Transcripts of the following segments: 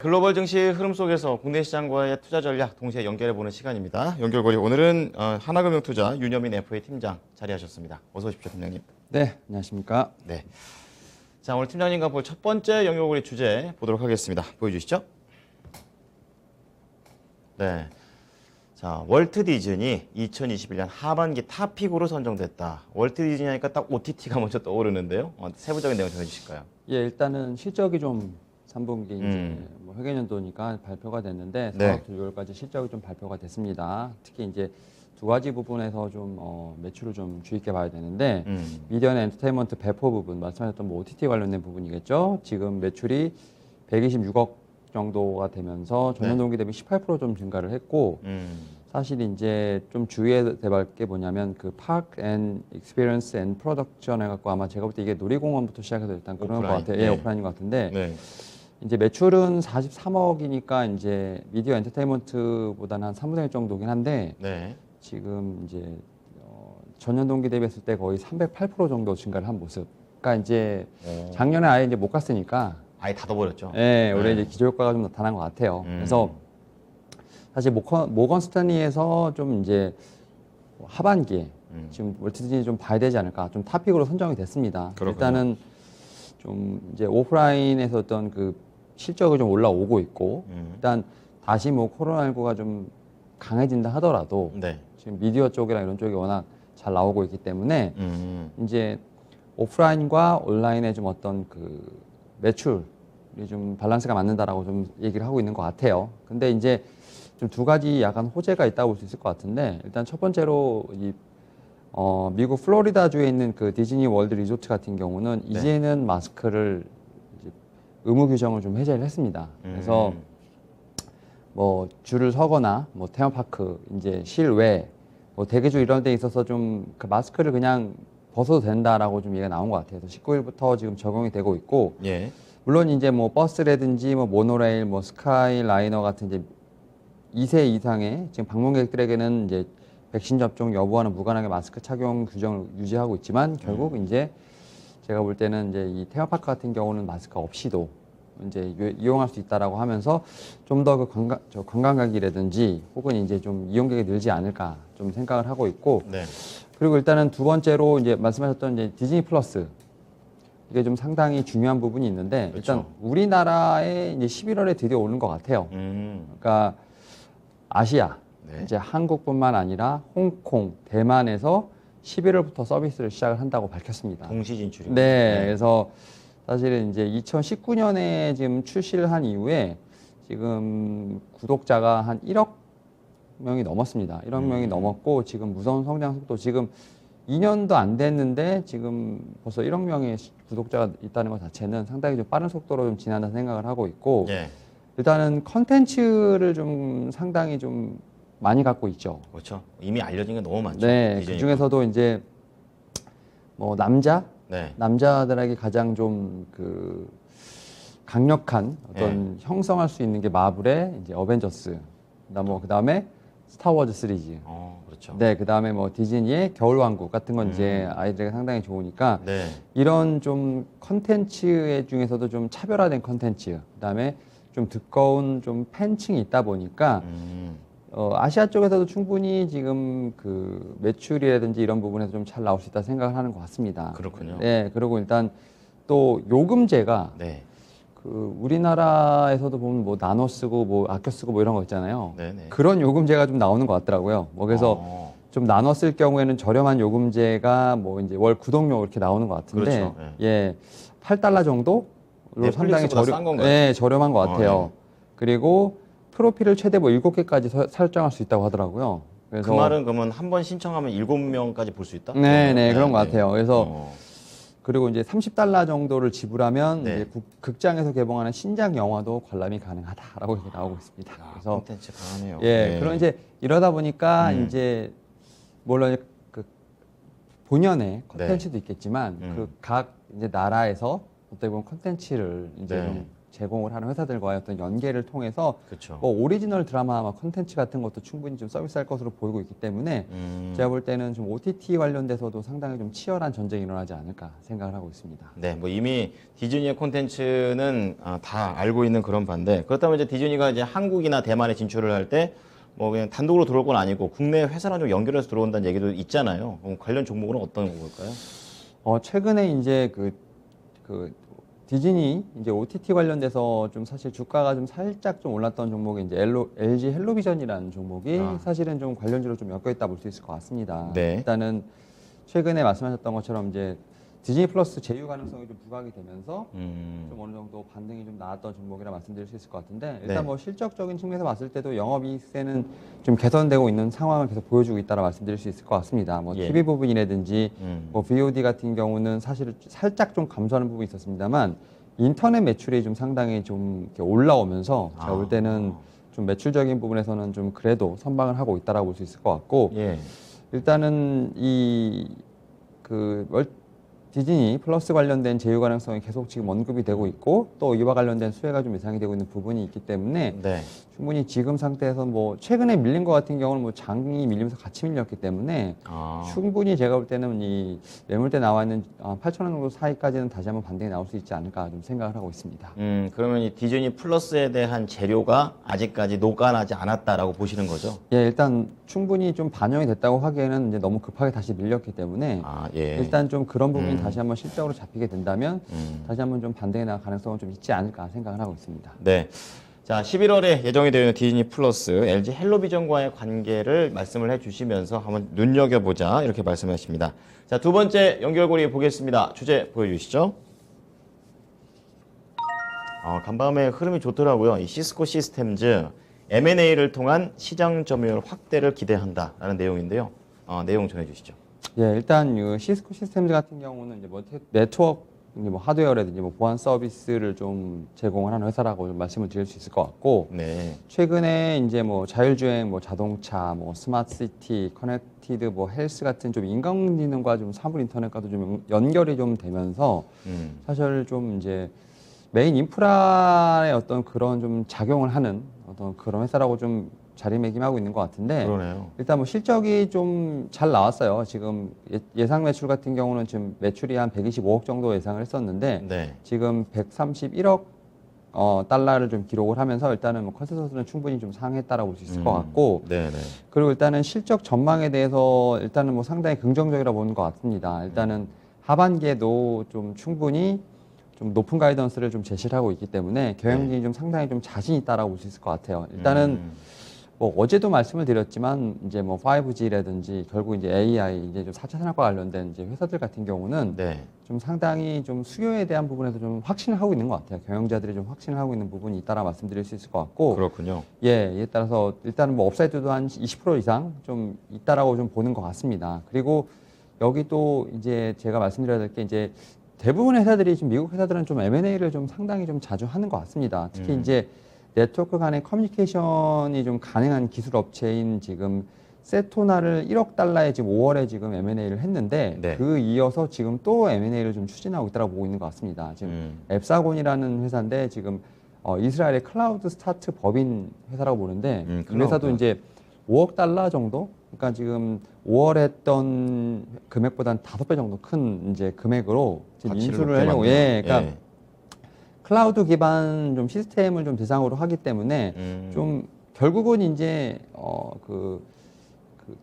글로벌 증시 흐름 속에서 국내 시장과의 투자 전략 동시에 연결해보는 시간입니다. 연결고리 오늘은 하나금융투자 윤여민 FA 팀장 자리하셨습니다. 어서 오십시오, 팀장님. 네, 안녕하십니까. 네. 자, 오늘 팀장님과 볼 첫 번째 연결고리 주제 보도록 하겠습니다. 보여주시죠. 네. 자, 월트 디즈니 2021년 하반기 탑픽으로 선정됐다. 월트 디즈니 하니까 딱 OTT가 먼저 떠오르는데요. 세부적인 내용 좀 해주실까요? 예, 일단은 실적이 좀 3분기 이제 뭐 회계연도니까 발표가 됐는데 네. 사업 조율까지 실적이 좀 발표가 됐습니다. 특히 이제 두 가지 부분에서 좀 매출을 좀 주의 있게 봐야 되는데 미디어 앤 엔터테인먼트 배포 부분 말씀하셨던 뭐 OTT 관련된 부분이겠죠. 지금 매출이 126억 정도가 되면서 전년 동기 대비 18%좀 증가를 했고 사실 이제 좀 주의해야 될 게 뭐냐면 그 파크 앤 익스피리언스 앤 프로덕션 해갖고 아마 제가 볼 때 이게 놀이공원부터 시작해서 일단 그런 것 같아요. 네. 예, 오프라인인 것 같은데 네. 이제 매출은 43억이니까 이제 미디어 엔터테인먼트보다는 한 3분의 1 정도긴 한데 네. 지금 이제 전년 동기 대비했을 때 거의 308% 정도 증가를 한 모습. 그러니까 이제 작년에 아예 이제 못 갔으니까 아예 닫아버렸죠. 예, 올해 이제 기저효과가 좀 나타난 것 같아요. 그래서 사실 모건 스탠리에서 좀 이제 하반기에 지금 월트 디즈니 좀 봐야 되지 않을까, 좀 탑픽으로 선정이 됐습니다. 그렇군요. 일단은 좀 이제 오프라인에서 어떤 그 실적이 좀 올라오고 있고 일단 다시 뭐 코로나19가 좀 강해진다 하더라도 네. 지금 미디어 쪽이랑 이런 쪽이 워낙 잘 나오고 있기 때문에 이제 오프라인과 온라인의 좀 어떤 그 매출이 좀 밸런스가 맞는다라고 좀 얘기를 하고 있는 것 같아요. 근데 이제 좀 두 가지 약간 호재가 있다고 볼 수 있을 것 같은데 일단 첫 번째로 미국 플로리다주에 있는 그 디즈니 월드 리조트 같은 경우는 이제는 마스크를 이제 의무 규정을 좀 해제를 했습니다. 그래서 뭐 줄을 서거나 뭐 테마파크 이제 실외 뭐 대기주 이런 데 있어서 좀 그 마스크를 그냥 벗어도 된다라고 좀 얘기가 나온 것 같아요. 그래서 19일부터 지금 적용이 되고 있고 예. 물론 이제 뭐 버스라든지 뭐 모노레일 뭐 스카이라이너 같은 이제 2세 이상의 지금 방문객들에게는 이제 백신 접종 여부와는 무관하게 마스크 착용 규정을 유지하고 있지만 결국 이제 제가 볼 때는 이제 이 테마파크 같은 경우는 마스크 없이도 이제 이용할 수 있다라고 하면서 좀 더 그 관광객이라든지 혹은 이제 좀 이용객이 늘지 않을까 좀 생각을 하고 있고 네. 그리고 일단은 두 번째로 이제 말씀하셨던 이제 디즈니 플러스 이게 좀 상당히 중요한 부분이 있는데 그렇죠. 일단 우리나라에 이제 11월에 드디어 오는 것 같아요. 그러니까 아시아 네. 이제 한국뿐만 아니라 홍콩, 대만에서 11월부터 서비스를 시작을 한다고 밝혔습니다. 동시 진출이요. 네, 그래서 사실은 이제 2019년에 지금 출시를 한 이후에 지금 구독자가 한 1억 명이 넘었습니다. 1억 명이 넘었고 지금 무서운 성장 속도 지금 2년도 안 됐는데 지금 벌써 1억 명의 구독자가 있다는 것 자체는 상당히 좀 빠른 속도로 좀 지난다 생각을 하고 있고 예. 일단은 컨텐츠를 좀 상당히 좀 많이 갖고 있죠. 그렇죠. 이미 알려진 게 너무 많죠. 네, 디즈니가. 그 중에서도 이제 뭐 네. 남자들에게 가장 좀 그 강력한 어떤 형성할 수 있는 게 마블의 이제 어벤져스, 그다음에 스타워즈 시리즈. 그렇죠. 네, 그다음에 뭐 디즈니의 겨울왕국 같은 건 이제 아이들에게 상당히 좋으니까 네. 이런 좀 컨텐츠 중에서도 좀 차별화된 컨텐츠, 그다음에 좀 두꺼운 좀 팬층이 있다 보니까 아시아 쪽에서도 충분히 지금 그 매출이라든지 이런 부분에서 좀 잘 나올 수 있다 생각을 하는 것 같습니다. 그렇군요. 네, 그리고 일단 또 요금제가 네. 그 우리나라에서도 보면 뭐 나눠 쓰고 뭐 아껴 쓰고 뭐 이런 거 있잖아요. 네네. 그런 요금제가 좀 나오는 것 같더라고요. 뭐 그래서 좀 나눠 쓸 경우에는 저렴한 요금제가 뭐 이제 월 구독료 이렇게 나오는 것 같은데 그렇죠. 예, 8달러 정도로 상당히 넷플릭스보다 싼 건가요? 예, 저렴한 것 같아요. 네. 그리고 프로필을 최대 뭐 7개까지 설정할 수 있다고 하더라고요. 그래서 그 말은 그러면 한 번 신청하면 7명까지 볼 수 있다? 네, 그런 것 같아요. 그래서 어. 그리고 이제 30달러 정도를 지불하면 네. 이제 극장에서 개봉하는 신작 영화도 관람이 가능하다라고 이렇게 나오고 있습니다. 그래서 콘텐츠 강하네요. 예, 네. 그럼 이제 이러다 보니까 이제 물론 그 본연의 콘텐츠도 있겠지만 그 각 이제 나라에서 어떻게 보면 콘텐츠를 이제 네. 좀 제공을 하는 회사들과의 어떤 연계를 통해서 그렇죠. 뭐 오리지널 드라마 콘텐츠 같은 것도 충분히 좀 서비스할 것으로 보이고 있기 때문에 제가 볼 때는 좀 OTT 관련돼서도 상당히 좀 치열한 전쟁이 일어나지 않을까 생각을 하고 있습니다. 네, 뭐 이미 디즈니의 콘텐츠는 다 알고 있는 그런 반대. 그렇다면 이제 디즈니가 이제 한국이나 대만에 진출을 할 때 뭐 그냥 단독으로 들어올 건 아니고 국내 회사랑 좀 연결해서 들어온다는 얘기도 있잖아요. 관련 종목은 어떤 걸까요? 최근에 이제 그 디즈니 이제 OTT 관련돼서 좀 사실 주가가 좀 살짝 좀 올랐던 종목이 이제 LG 헬로비전이라는 종목이 사실은 좀 관련주로 좀 엮여 있다 볼 수 있을 것 같습니다. 네. 일단은 최근에 말씀하셨던 것처럼 이제 디즈니 플러스 제휴 가능성이 좀 부각이 되면서 좀 어느 정도 반등이 좀 나왔던 종목이라 말씀드릴 수 있을 것 같은데 일단 네. 뭐 실적적인 측면에서 봤을 때도 영업이익세는 좀 개선되고 있는 상황을 계속 보여주고 있다라 말씀드릴 수 있을 것 같습니다. 뭐 예. TV 부분이라든지 뭐 VOD 같은 경우는 사실 살짝 좀 감소하는 부분이 있었습니다만 인터넷 매출이 좀 상당히 좀 이렇게 올라오면서 제가 볼 때는 좀 매출적인 부분에서는 좀 그래도 선방을 하고 있다라고 볼 수 있을 것 같고 예. 일단은 디즈니 플러스 관련된 제휴 가능성이 계속 지금 언급이 되고 있고 또 이와 관련된 수혜가 좀 예상이 되고 있는 부분이 있기 때문에 네. 충분히 지금 상태에서 뭐 최근에 밀린 것 같은 경우는 뭐 장이 밀리면서 같이 밀렸기 때문에 충분히 제가 볼 때는 이 매물대 나와 있는 8,000원 정도 사이까지는 다시 한번 반등이 나올 수 있지 않을까 좀 생각을 하고 있습니다. 그러면 이 디즈니 플러스에 대한 재료가 아직까지 녹아나지 않았다라고 보시는 거죠? 예, 일단 충분히 좀 반영이 됐다고 하기에는 이제 너무 급하게 다시 밀렸기 때문에 예. 일단 좀 그런 부분이 다시 한번 실적으로 잡히게 된다면 다시 한번 좀 반등이 나갈 가능성은 좀 있지 않을까 생각을 하고 있습니다. 네. 자, 11월에 예정이 되어 있는 디즈니 플러스 LG 헬로비전과의 관계를 말씀을 해주시면서 한번 눈여겨보자 이렇게 말씀하십니다. 자, 두 번째 연결고리 보겠습니다. 주제 보여주시죠. 간밤에 흐름이 좋더라고요. 이 시스코 시스템즈 M&A를 통한 시장 점유율 확대를 기대한다라는 내용인데요. 내용 전해주시죠. 예, 일단 이 시스코 시스템즈 같은 경우는 이제 뭐 네트워크 뭐 하드웨어라든지 뭐 보안 서비스를 좀 제공을 하는 회사라고 좀 말씀을 드릴 수 있을 것 같고 네. 최근에 이제 뭐 자율주행, 뭐 자동차, 뭐 스마트 시티, 커넥티드, 뭐 헬스 같은 좀 인공지능과 좀 사물 인터넷과도 좀 연결이 좀 되면서 사실 좀 이제 메인 인프라의 어떤 그런 좀 작용을 하는 어떤 그런 회사라고 좀 자리매김하고 있는 것 같은데 그러네요. 일단 뭐 실적이 좀 잘 나왔어요. 지금 예상 매출 같은 경우는 지금 매출이 한 125억 정도 예상을 했었는데 네. 지금 131억 달러를 좀 기록을 하면서 일단은 뭐 컨센서스는 충분히 좀 상회했다라고 볼 수 있을 것 같고 네네. 그리고 일단은 실적 전망에 대해서 일단은 뭐 상당히 긍정적이라 보는 것 같습니다. 일단은 하반기에도 좀 충분히 좀 높은 가이던스를 좀 제시를 하고 있기 때문에 경영진이 좀 상당히 좀 자신 있다라고 볼 수 있을 것 같아요. 일단은 뭐 어제도 말씀을 드렸지만 이제 뭐 5G라든지 결국 이제 AI 이제 좀 4차 산업과 관련된 이제 회사들 같은 경우는 네. 좀 상당히 좀 수요에 대한 부분에서 좀 확신을 하고 있는 것 같아요. 경영자들이 좀 확신을 하고 있는 부분이 있다라 말씀드릴 수 있을 것 같고 그렇군요. 예, 이에 따라서 일단은 뭐 업사이드도 한 20% 이상 좀 있다라고 좀 보는 것 같습니다. 그리고 여기 또 이제 제가 말씀드려야 될 게 이제 대부분의 회사들이 지금 미국 회사들은 좀 M&A를 좀 상당히 좀 자주 하는 것 같습니다. 특히 이제 네트워크 간의 커뮤니케이션이 좀 가능한 기술 업체인 지금 세토나를 1억 달러에 지금 5월에 지금 M&A를 했는데 네. 그 이어서 지금 또 M&A를 좀 추진하고 있다고 보고 있는 것 같습니다. 지금 앱사곤이라는 회사인데 지금 이스라엘의 클라우드 스타트 법인 회사라고 보는데 이 회사도 클라우드. 이제 5억 달러 정도? 그러니까 지금 5월에 했던 금액보다는 5배 정도 큰 이제 금액으로 지금 가치를 인수를 높게 하려고 만드는. 그러니까 클라우드 기반 좀 시스템을 좀 대상으로 하기 때문에 좀 결국은 이제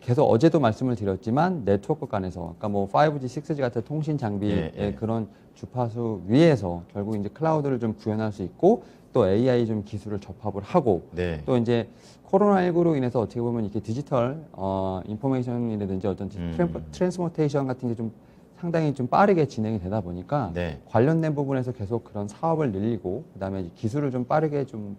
계속 어제도 말씀을 드렸지만 네트워크 간에서 아까 뭐 5G, 6G 같은 통신 장비의 그런 주파수 위에서 결국 이제 클라우드를 좀 구현할 수 있고 또 AI 좀 기술을 접합을 하고 네. 또 이제 코로나19로 인해서 어떻게 보면 이렇게 디지털 인포메이션이라든지 어떤 트랜스포테이션 같은 게 좀 상당히 좀 빠르게 진행이 되다 보니까 네. 관련된 부분에서 계속 그런 사업을 늘리고 그다음에 기술을 좀 빠르게 좀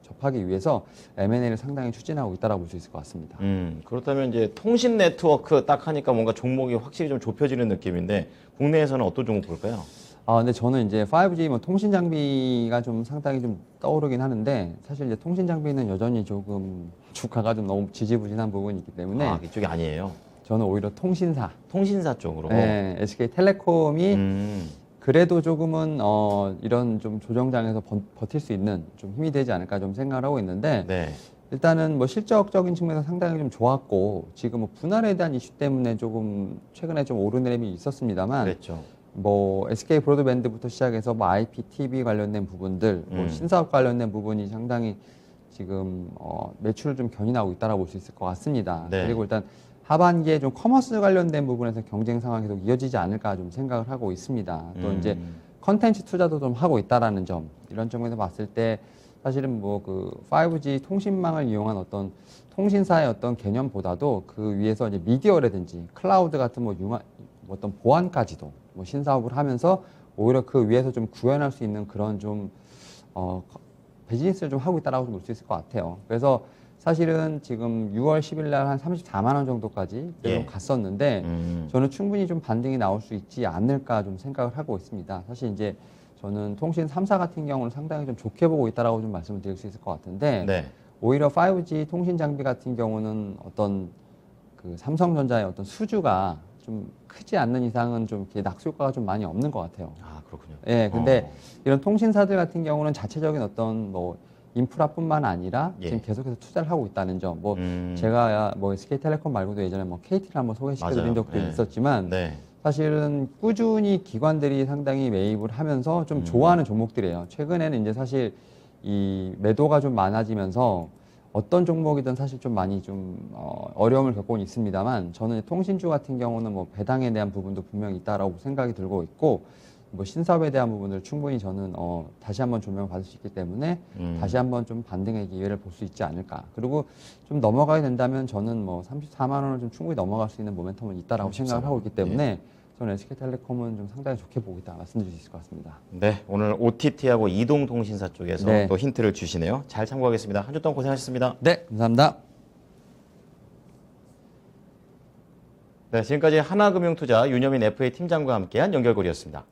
접하기 위해서 M&A를 상당히 추진하고 있다라고 볼 수 있을 것 같습니다. 그렇다면 이제 통신 네트워크 딱 하니까 뭔가 종목이 확실히 좀 좁혀지는 느낌인데 국내에서는 어떤 종목 볼까요? 근데 저는 이제 5G 뭐 통신 장비가 좀 상당히 좀 떠오르긴 하는데 사실 이제 통신 장비는 여전히 조금 주가가 좀 너무 지지부진한 부분이 있기 때문에 이쪽이 아니에요. 저는 오히려 통신사 통신사 쪽으로. 네, SK텔레콤이 그래도 조금은 이런 좀 조정장에서 버틸 수 있는 좀 힘이 되지 않을까 좀 생각을 하고 있는데 네. 일단은 뭐 실적적인 측면에서 상당히 좀 좋았고 지금 뭐 분할에 대한 이슈 때문에 조금 최근에 좀 오르내림이 있었습니다만 그랬죠. 뭐 SK 브로드밴드부터 시작해서 뭐 IPTV 관련된 부분들, 뭐 신사업 관련된 부분이 상당히 지금 매출을 좀 견인하고 있다라고 볼 수 있을 것 같습니다. 네. 그리고 일단 하반기에 좀 커머스 관련된 부분에서 경쟁 상황이 계속 이어지지 않을까 좀 생각을 하고 있습니다. 또 이제 컨텐츠 투자도 좀 하고 있다라는 점, 이런 점에서 봤을 때 사실은 뭐 그 5G 통신망을 이용한 어떤 통신사의 어떤 개념보다도 그 위에서 이제 미디어라든지 클라우드 같은 뭐 어떤 보안까지도 뭐 신사업을 하면서 오히려 그 위에서 좀 구현할 수 있는 그런 좀 비즈니스를 좀 하고 있다라고 볼 수 있을 것 같아요. 그래서 사실은 지금 6월 10일 날 한 34만 원 정도까지 예. 좀 갔었는데 저는 충분히 좀 반등이 나올 수 있지 않을까 좀 생각을 하고 있습니다. 사실 이제 저는 통신 3사 같은 경우는 상당히 좀 좋게 보고 있다라고 좀 말씀을 드릴 수 있을 것 같은데 네. 오히려 5G 통신 장비 같은 경우는 어떤 그 삼성전자의 어떤 수주가 좀 크지 않는 이상은 좀 이렇게 낙수 효과가 좀 많이 없는 것 같아요. 아, 그렇군요. 예, 근데 이런 통신사들 같은 경우는 자체적인 어떤 뭐 인프라뿐만 아니라 예. 지금 계속해서 투자를 하고 있다는 점. 뭐 제가 뭐 SK텔레콤 말고도 예전에 뭐 KT를 한번 소개시켜드린 맞아요. 적도 예. 있었지만 네. 사실은 꾸준히 기관들이 상당히 매입을 하면서 좀 좋아하는 종목들이에요. 최근에는 이제 사실 이 매도가 좀 많아지면서 어떤 종목이든 사실 좀 많이 좀 어려움을 겪고 있습니다만 저는 통신주 같은 경우는 뭐 배당에 대한 부분도 분명히 있다라고 생각이 들고 있고 뭐 신사업에 대한 부분을 충분히 저는 다시 한번 조명을 받을 수 있기 때문에 다시 한번 좀 반등의 기회를 볼 수 있지 않을까. 그리고 좀 넘어가게 된다면 저는 뭐 34만 원을 좀 충분히 넘어갈 수 있는 모멘텀은 있다라고 생각을 하고 있기 때문에 저는 SK텔레콤은 좀 상당히 좋게 보고 있다 말씀드릴 수 있을 것 같습니다. 네, 오늘 OTT하고 이동통신사 쪽에서 네. 또 힌트를 주시네요. 잘 참고하겠습니다. 한 주 동안 고생하셨습니다. 네, 감사합니다. 네, 지금까지 하나금융투자 윤여민 FA 팀장과 함께한 연결고리였습니다.